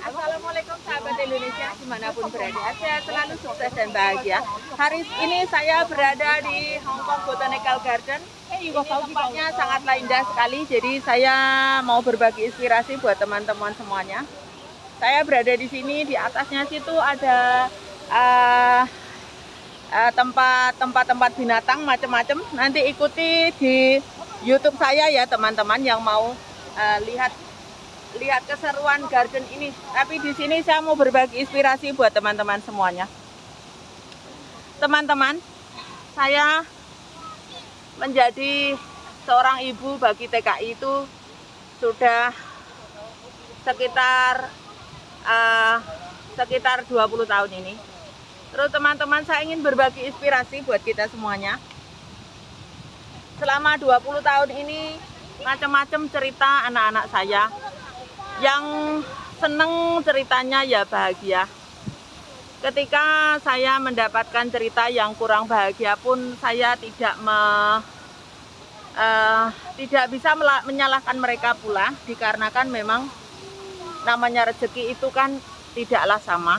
Assalamualaikum sahabat Indonesia dimanapun berada, saya selalu sukses dan bahagia. Hari ini saya berada di Hong Kong Botanical Garden. Ini tempatnya sangatlah indah sekali, jadi saya mau berbagi inspirasi buat teman-teman semuanya. Saya berada di sini, di atasnya situ ada tempat-tempat binatang macam-macam. Nanti ikuti di YouTube saya ya teman-teman yang mau lihat keseruan garden ini. Tapi di sini saya mau berbagi inspirasi buat teman-teman semuanya. Teman-teman, saya menjadi seorang ibu bagi TKI itu sudah sekitar 20 tahun ini. Terus teman-teman, saya ingin berbagi inspirasi buat kita semuanya. Selama 20 tahun ini macam-macam cerita anak-anak saya. Yang seneng ceritanya ya bahagia. Ketika saya mendapatkan cerita yang kurang bahagia pun saya tidak bisa menyalahkan mereka pula, dikarenakan memang namanya rezeki itu kan tidaklah sama.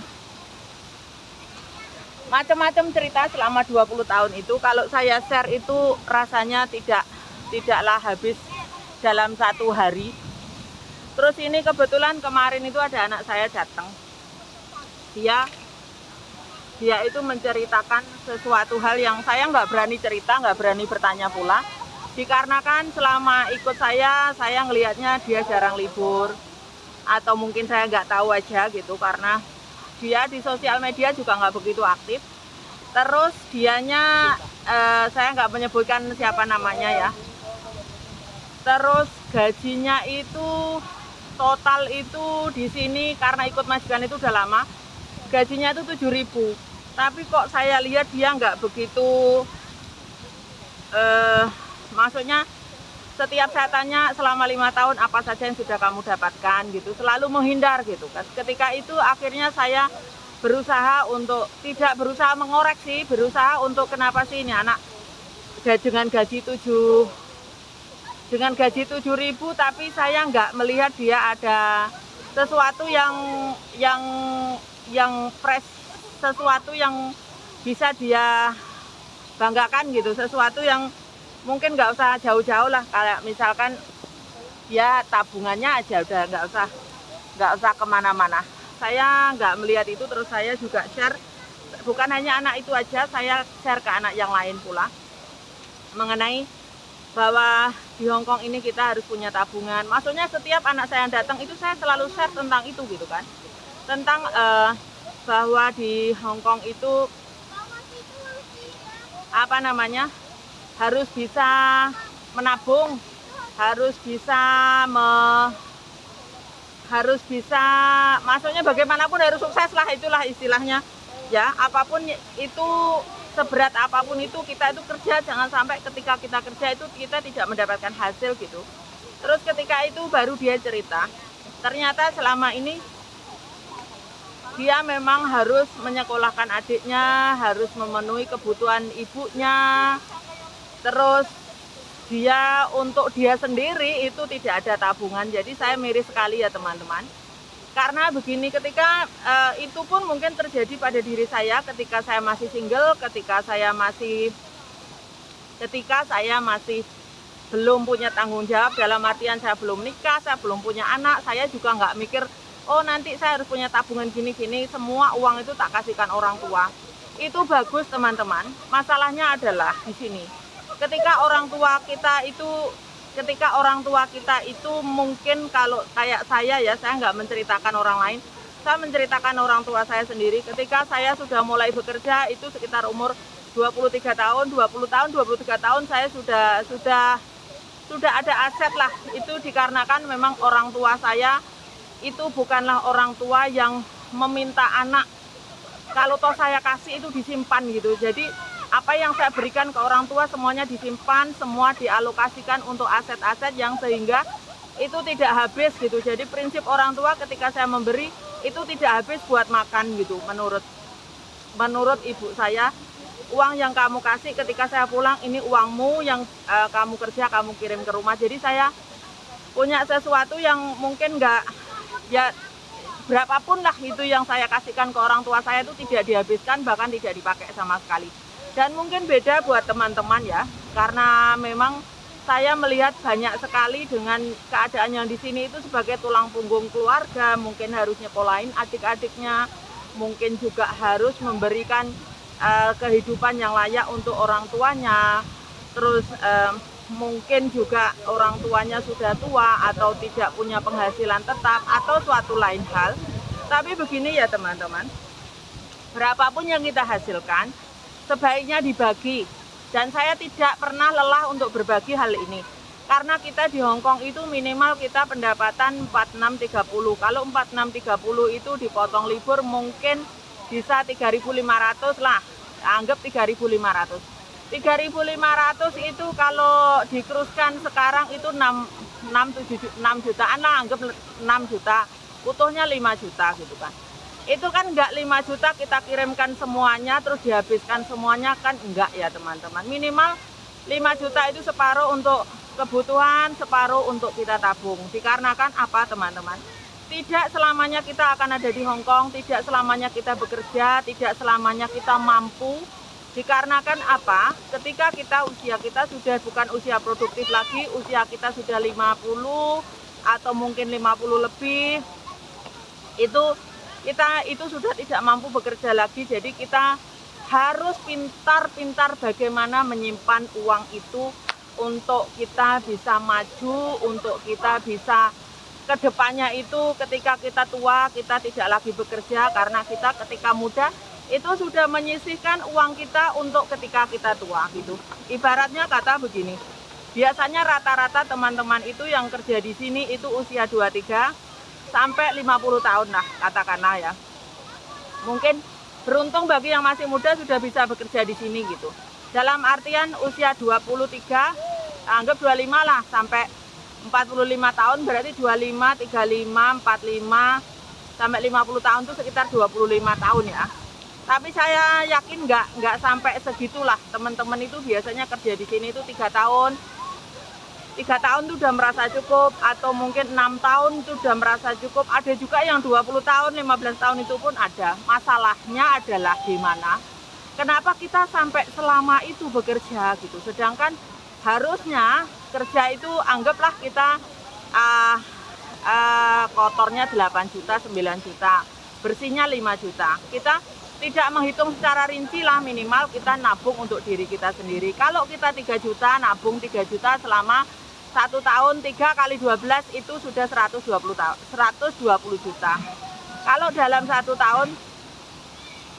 Macam-macam cerita selama 20 tahun itu kalau saya share itu rasanya tidaklah habis dalam satu hari. Terus ini kebetulan kemarin itu ada anak saya datang. Dia itu menceritakan sesuatu hal yang saya nggak berani cerita, nggak berani bertanya pula. Dikarenakan selama ikut saya ngelihatnya dia jarang libur. Atau mungkin saya nggak tahu aja gitu, karena dia di sosial media juga nggak begitu aktif. Terus dianya, saya nggak menyebutkan siapa namanya ya. Terus gajinya itu total itu di sini karena ikut majikan itu udah lama, gajinya itu 7.000. Tapi kok saya lihat dia nggak begitu, maksudnya setiap saya tanya selama 5 tahun apa saja yang sudah kamu dapatkan gitu, selalu menghindar gitu kan. Ketika itu akhirnya saya berusaha untuk tidak berusaha mengoreksi, berusaha untuk kenapa sih ini anak dengan gaji 7.000 tapi saya nggak melihat dia ada sesuatu yang fresh, sesuatu yang bisa dia banggakan gitu, sesuatu yang mungkin nggak usah jauh-jauh lah, kayak misalkan dia tabungannya aja udah nggak usah kemana-mana. Saya nggak melihat itu, terus saya juga share, bukan hanya anak itu aja, saya share ke anak yang lain pula mengenai bahwa di Hong Kong ini kita harus punya tabungan. Maksudnya setiap anak saya yang datang itu saya selalu share tentang itu gitu kan, tentang bahwa di Hong Kong itu apa namanya, harus bisa menabung, harus bisa maksudnya bagaimanapun harus sukses lah, itulah istilahnya ya. Apapun itu, seberat apapun itu kita itu kerja, jangan sampai ketika kita kerja itu kita tidak mendapatkan hasil gitu. Terus ketika itu baru dia cerita, ternyata selama ini dia memang harus menyekolahkan adiknya, harus memenuhi kebutuhan ibunya. Terus dia untuk dia sendiri itu tidak ada tabungan. Jadi saya miris sekali ya teman-teman. Karena begini, ketika itu pun mungkin terjadi pada diri saya ketika saya masih single, ketika saya masih belum punya tanggung jawab, dalam artian saya belum nikah, saya belum punya anak, saya juga nggak mikir, oh nanti saya harus punya tabungan gini-gini, semua uang itu tak kasihkan orang tua. Itu bagus teman-teman, masalahnya adalah di sini. Ketika orang tua kita itu mungkin kalau kayak saya ya, saya nggak menceritakan orang lain, saya menceritakan orang tua saya sendiri. Ketika saya sudah mulai bekerja itu sekitar umur 23 tahun, 23 tahun saya sudah ada aset lah. Itu dikarenakan memang orang tua saya itu bukanlah orang tua yang meminta anak, kalau toh saya kasih itu disimpan gitu. Jadi apa yang saya berikan ke orang tua semuanya disimpan, semua dialokasikan untuk aset-aset yang sehingga itu tidak habis gitu. Jadi prinsip orang tua ketika saya memberi itu tidak habis buat makan gitu. Menurut ibu saya, uang yang kamu kasih ketika saya pulang ini uangmu yang kamu kerja, kamu kirim ke rumah. Jadi saya punya sesuatu yang mungkin nggak, ya berapapun lah itu yang saya kasihkan ke orang tua saya itu tidak dihabiskan, bahkan tidak dipakai sama sekali. Dan mungkin beda buat teman-teman ya, karena memang saya melihat banyak sekali dengan keadaan yang di sini itu sebagai tulang punggung keluarga, mungkin harus nyekolahin adik-adiknya, mungkin juga harus memberikan kehidupan yang layak untuk orang tuanya, terus mungkin juga orang tuanya sudah tua atau tidak punya penghasilan tetap atau suatu lain hal. Tapi begini ya teman-teman, berapapun yang kita hasilkan sebaiknya dibagi, dan saya tidak pernah lelah untuk berbagi hal ini. Karena kita di Hong Kong itu minimal kita pendapatan 4630. Kalau 4630 itu dipotong libur mungkin bisa 3.500 lah. Anggap 3.500. 3.500 itu kalau dikeruskan sekarang itu 6 jutaan lah, anggap 6 juta. Utuhnya 5 juta gitu kan. Itu kan enggak 5 juta kita kirimkan semuanya terus dihabiskan semuanya, kan enggak ya teman-teman. Minimal 5 juta itu separuh untuk kebutuhan, separuh untuk kita tabung. Dikarenakan apa teman-teman? Tidak selamanya kita akan ada di Hong Kong, tidak selamanya kita bekerja, tidak selamanya kita mampu. Dikarenakan apa? Ketika usia kita sudah bukan usia produktif lagi, usia kita sudah 50 atau mungkin 50 lebih, itu sudah tidak mampu bekerja lagi. Jadi kita harus pintar-pintar bagaimana menyimpan uang itu untuk kita bisa maju, untuk kita bisa kedepannya itu ketika kita tua kita tidak lagi bekerja, karena kita ketika muda itu sudah menyisihkan uang kita untuk ketika kita tua gitu. Ibaratnya kata begini, biasanya rata-rata teman-teman itu yang kerja di sini itu usia 23 sampai 50 tahun lah katakanlah ya. Mungkin beruntung bagi yang masih muda sudah bisa bekerja di sini gitu. Dalam artian usia 23, anggap 25 lah sampai 45 tahun, berarti 25, 35, 45 sampai 50 tahun itu sekitar 25 tahun ya. Tapi saya yakin nggak sampai segitulah. Teman-teman itu biasanya kerja di sini itu 3 tahun. 3 tahun itu udah merasa cukup, atau mungkin 6 tahun itu udah merasa cukup. Ada juga yang 20 tahun, 15 tahun itu pun ada. Masalahnya adalah gimana? Kenapa kita sampai selama itu bekerja gitu? Sedangkan harusnya kerja itu anggaplah kita kotornya 8 juta, 9 juta, bersihnya 5 juta. Kita tidak menghitung secara rinci lah, minimal kita nabung untuk diri kita sendiri. Kalau kita 3 juta, nabung 3 juta selama 1 tahun, 3 kali 12 itu sudah 120 juta. Kalau dalam 1 tahun,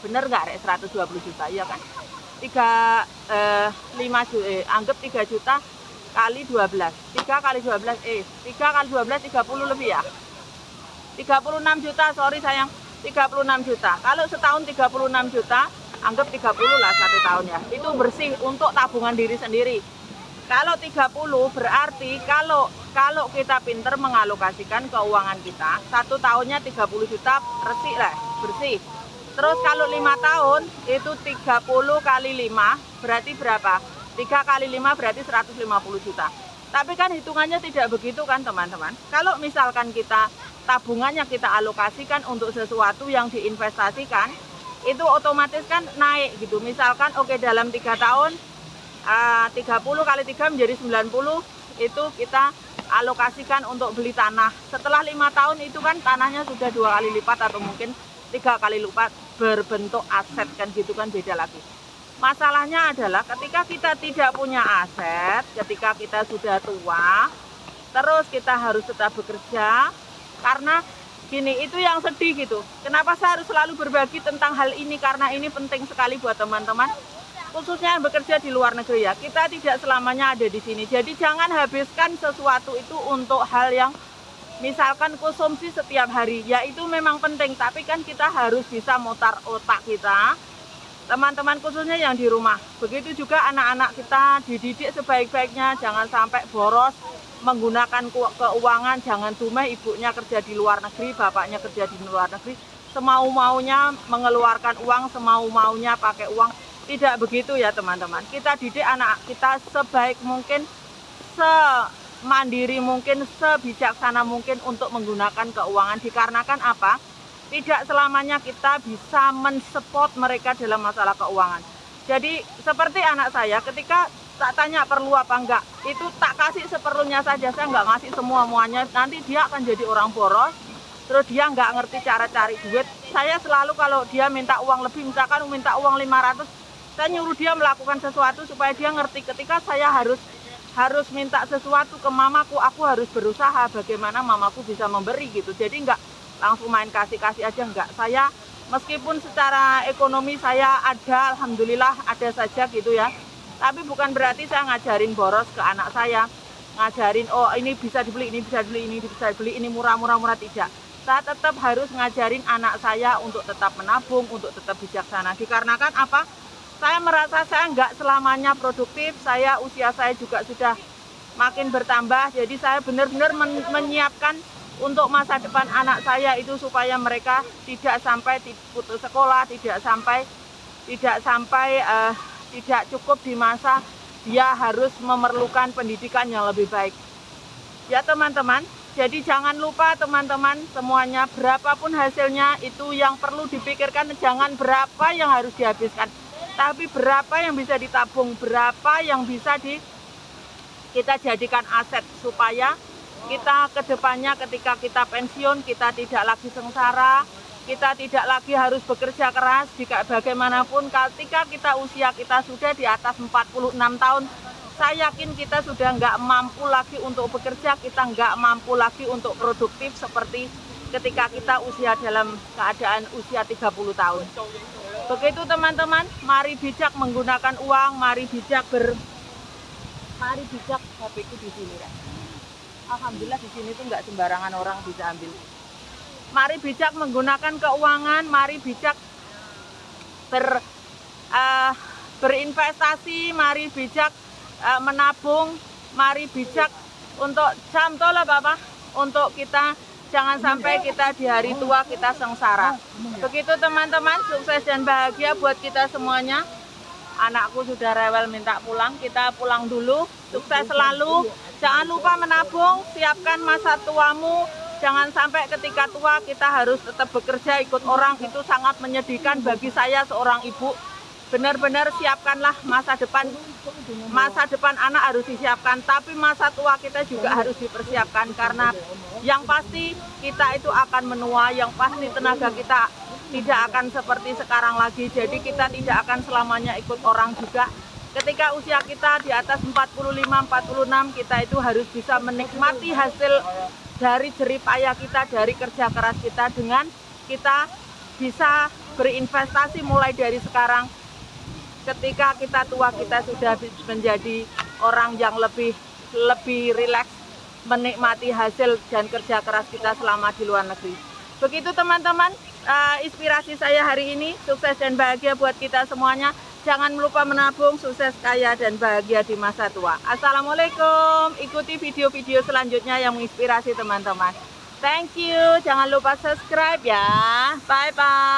bener nggak Rek, 120 juta, iya kan? 3 juta kali 12, 3 kali 12, 3 kali 12, 30 lebih ya? 36 juta, sorry sayang, 36 juta. Kalau setahun 36 juta, anggap 30 lah 1 tahun ya. Itu bersih untuk tabungan diri sendiri. Kalau 30 berarti kalau kita pinter mengalokasikan keuangan kita, 1 tahunnya 30 juta bersih lah, bersih. Terus kalau 5 tahun itu 30 kali 5 berarti berapa? 3 kali 5 berarti 150 juta. Tapi kan hitungannya tidak begitu kan teman-teman. Kalau misalkan kita tabungannya kita alokasikan untuk sesuatu yang diinvestasikan, itu otomatis kan naik gitu. Misalkan oke, dalam 3 tahun 30 kali 3 menjadi 90, itu kita alokasikan untuk beli tanah. Setelah 5 tahun itu kan tanahnya sudah 2 kali lipat atau mungkin 3 kali lipat berbentuk aset kan gitu kan, beda lagi. Masalahnya adalah ketika kita tidak punya aset, ketika kita sudah tua, terus kita harus tetap bekerja, karena gini, itu yang sedih gitu. Kenapa saya harus selalu berbagi tentang hal ini, karena ini penting sekali buat teman-teman, khususnya yang bekerja di luar negeri ya. Kita tidak selamanya ada di sini, jadi jangan habiskan sesuatu itu untuk hal yang misalkan konsumsi setiap hari. Ya itu memang penting, tapi kan kita harus bisa mutar otak kita, teman-teman, khususnya yang di rumah. Begitu juga anak-anak kita dididik sebaik-baiknya, jangan sampai boros menggunakan keuangan, jangan cuma ibunya kerja di luar negeri, bapaknya kerja di luar negeri, semau-maunya mengeluarkan uang, semau-maunya pakai uang. Tidak begitu ya teman-teman. Kita didik anak kita sebaik mungkin, semandiri mungkin, sebijaksana mungkin untuk menggunakan keuangan. Dikarenakan apa? tidak selamanya kita bisa mensupport mereka dalam masalah keuangan. Jadi seperti anak saya, ketika tak tanya perlu apa enggak, itu tak kasih seperlunya saja, saya nggak ngasih semuanya, nanti dia akan jadi orang boros, terus dia nggak ngerti cara cari duit. Saya selalu kalau dia minta uang lebih, misalkan minta uang 500, saya nyuruh dia melakukan sesuatu supaya dia ngerti ketika saya harus minta sesuatu ke mamaku, aku harus berusaha bagaimana mamaku bisa memberi gitu. Jadi nggak langsung main kasih-kasih aja, enggak. Saya meskipun secara ekonomi saya ada, alhamdulillah ada saja gitu ya, tapi bukan berarti saya ngajarin boros ke anak saya, ngajarin oh ini bisa dibeli, ini bisa dibeli, ini bisa dibeli, ini murah, tidak. Saya tetap harus ngajarin anak saya untuk tetap menabung, untuk tetap bijaksana. Dikarenakan apa? Saya merasa saya nggak selamanya produktif, usia saya juga sudah makin bertambah, jadi saya benar-benar menyiapkan untuk masa depan anak saya itu supaya mereka tidak sampai putus sekolah, tidak cukup di masa dia harus memerlukan pendidikan yang lebih baik. Ya teman-teman, jadi jangan lupa teman-teman semuanya, berapapun hasilnya itu yang perlu dipikirkan, jangan berapa yang harus dihabiskan, tapi berapa yang bisa ditabung, berapa yang bisa kita jadikan aset supaya kita kedepannya ketika kita pensiun, kita tidak lagi sengsara, kita tidak lagi harus bekerja keras. Bagaimanapun ketika usia kita sudah di atas 46 tahun, saya yakin kita sudah nggak mampu lagi untuk bekerja, kita nggak mampu lagi untuk produktif seperti ketika kita usia dalam keadaan usia 30 tahun. Begitu teman-teman, mari bijak menggunakan uang, mari bijak HP-ku di sini kan. Alhamdulillah di sini tuh nggak sembarangan orang bisa ambil. Mari bijak menggunakan keuangan, mari bijak berinvestasi, mari bijak menabung, mari bijak untuk samtola Bapak, untuk kita jangan sampai kita di hari tua kita sengsara. Begitu teman-teman, sukses dan bahagia buat kita semuanya. Anakku sudah rewel minta pulang, kita pulang dulu. Sukses selalu. Jangan lupa menabung, siapkan masa tuamu. Jangan sampai ketika tua kita harus tetap bekerja ikut orang, itu sangat menyedihkan bagi saya seorang ibu. Benar-benar siapkanlah masa depan. Masa depan anak harus disiapkan, tapi masa tua kita juga harus dipersiapkan, karena yang pasti kita itu akan menua, yang pasti tenaga kita tidak akan seperti sekarang lagi. Jadi kita tidak akan selamanya ikut orang juga. Ketika usia kita di atas 45, 46, kita itu harus bisa menikmati hasil dari jerih payah kita, dari kerja keras kita, dengan kita bisa berinvestasi mulai dari sekarang. Ketika kita tua, kita sudah menjadi orang yang lebih rileks, menikmati hasil dan kerja keras kita selama di luar negeri. Begitu teman-teman, inspirasi saya hari ini. Sukses dan bahagia buat kita semuanya. Jangan lupa menabung, sukses, kaya, dan bahagia di masa tua. Assalamualaikum. Ikuti video-video selanjutnya yang menginspirasi teman-teman. Thank you. Jangan lupa subscribe ya. Bye-bye.